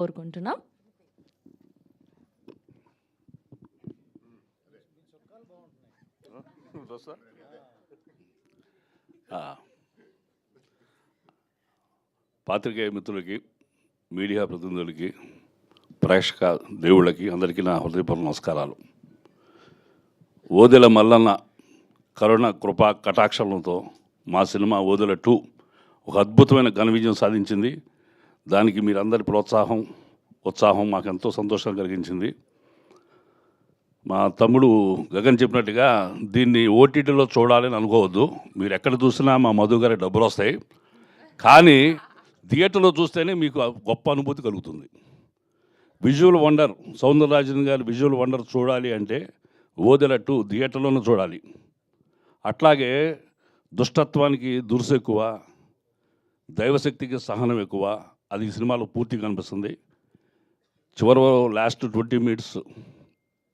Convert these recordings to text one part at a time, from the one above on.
కోరుకుంటున్నాం. పాత్రికేయ మిత్రులకి, మీడియా ప్రతినిధులకి, ప్రేక్షక దేవుళ్ళకి అందరికీ నా హృదయపూర్వక నమస్కారాలు. ఓదెల మల్లన్న కరుణ కృపా కటాక్షలతో మా సినిమా ఓదెల 2 ఒక అద్భుతమైన ఘన విజయం సాధించింది. దానికి మీరందరి ఉత్సాహం మాకు ఎంతో సంతోషం కలిగించింది. మా తమ్ముడు గగన్ చెప్పినట్టుగా దీన్ని ఓటీటీలో చూడాలని అనుకోవద్దు. మీరు ఎక్కడ చూసినా మా మధు గారి డబ్బులు వస్తాయి, కానీ థియేటర్లో చూస్తేనే మీకు గొప్ప అనుభూతి కలుగుతుంది. విజువల్ వండర్, సౌందరరాజన్ గారి విజువల్ వండర్ చూడాలి అంటే ఓదెల 2 థియేటర్లోనే చూడాలి. అట్లాగే దుష్టత్వానికి దురుసు ఎక్కువ, దైవశక్తికి సహనం ఎక్కువ, అది ఈ సినిమాలో పూర్తిగా కనిపిస్తుంది. చివరి లాస్ట్ 20 మినిట్స్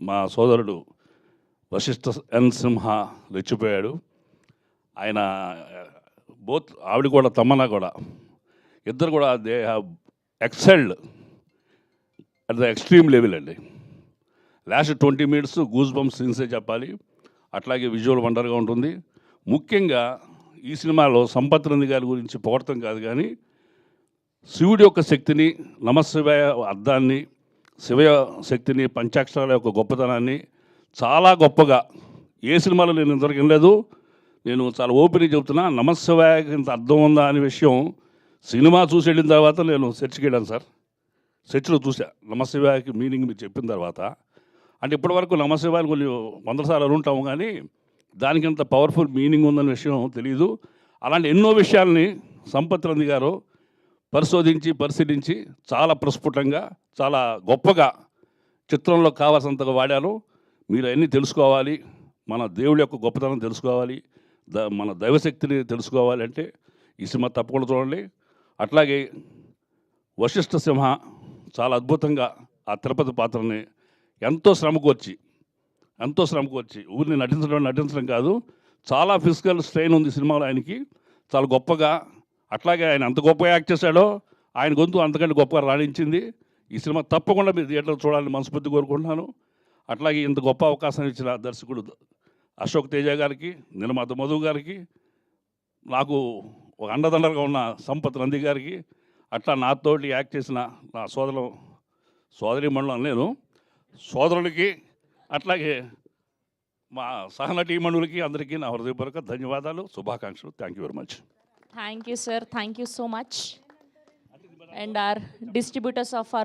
మా సోదరుడు వశిష్ఠ ఎన్ సింహ రెచ్చిపోయాడు. ఆయన ఆవిడ కూడా తమ్మన్నా కూడా ఇద్దరు కూడా they have excelled at the extreme level అండి. లాస్ట్ 20 మినిట్స్ గూస్ బంప్స్ సీన్సే చెప్పాలి. అట్లాగే విజువల్ వండర్గా ఉంటుంది. ముఖ్యంగా ఈ సినిమాలో సంపత్ నంది గారి గురించి పొగడటం కాదు, కానీ శివుడి యొక్క శక్తిని, నమశివాయ అర్థాన్ని, శివ శక్తిని, పంచాక్షరాల యొక్క గొప్పతనాన్ని చాలా గొప్పగా ఏ సినిమాలో నేను ఇంతవరకు వినలేదు. నేను చాలా ఓపెన్గా చెబుతున్నా, నమశివాయకి ఇంత అర్థం ఉందా అనే విషయం సినిమా చూసి వెళ్ళిన తర్వాత నేను సెర్చ్కి వెళ్ళాను సార్. సెర్చ్లో చూసా నమశివాయకి మీనింగ్ మీరు చెప్పిన తర్వాత. అంటే ఇప్పటివరకు నమశివాయని కొన్ని 100 సార్లు ఉంటాము, కానీ దానికి ఇంత పవర్ఫుల్ మీనింగ్ ఉందనే విషయం తెలియదు. అలాంటి ఎన్నో విషయాల్ని సంపత్ నంది గారు పరిశీలించి చాలా ప్రస్ఫుటంగా, చాలా గొప్పగా చిత్రంలో కావాల్సినంతగా వాడారు. మీరు అన్నీ తెలుసుకోవాలి, మన దేవుడి యొక్క గొప్పతనం తెలుసుకోవాలి, మన దైవశక్తిని తెలుసుకోవాలి అంటే ఈ సినిమా తప్పకుండా చూడండి. అట్లాగే వశిష్ఠ సింహ చాలా అద్భుతంగా ఆ తిరుపతి పాత్రని ఎంతో శ్రమకు వచ్చి ఊరిని నటించడం కాదు, చాలా ఫిజికల్ స్ట్రెయిన్ ఉంది సినిమాలో ఆయనకి, చాలా గొప్పగా. అట్లాగే ఆయన అంత గొప్పగా యాక్ట్ చేశాడో ఆయన గొంతు అంతకంటే గొప్పగా రాణించింది. ఈ సినిమా తప్పకుండా మీరు థియేటర్లో చూడాలని మనస్ఫూర్తి కోరుకుంటున్నాను. అట్లాగే ఇంత గొప్ప అవకాశం ఇచ్చిన దర్శకుడు అశోక్ తేజ గారికి, నిర్మాత మధు గారికి, నాకు ఒక అండదండలుగా ఉన్న సంపత్ నంది గారికి, అట్లా నాతోటి యాక్ట్ చేసిన నా సోదరి మండలం నేను సోదరులకి, అట్లాగే మా సహనటీమణులకి అందరికీ నా హృదయపూర్వక ధన్యవాదాలు, శుభాకాంక్షలు. Thank you very much. Thank you, sir. Thank you so much. And our distributors of our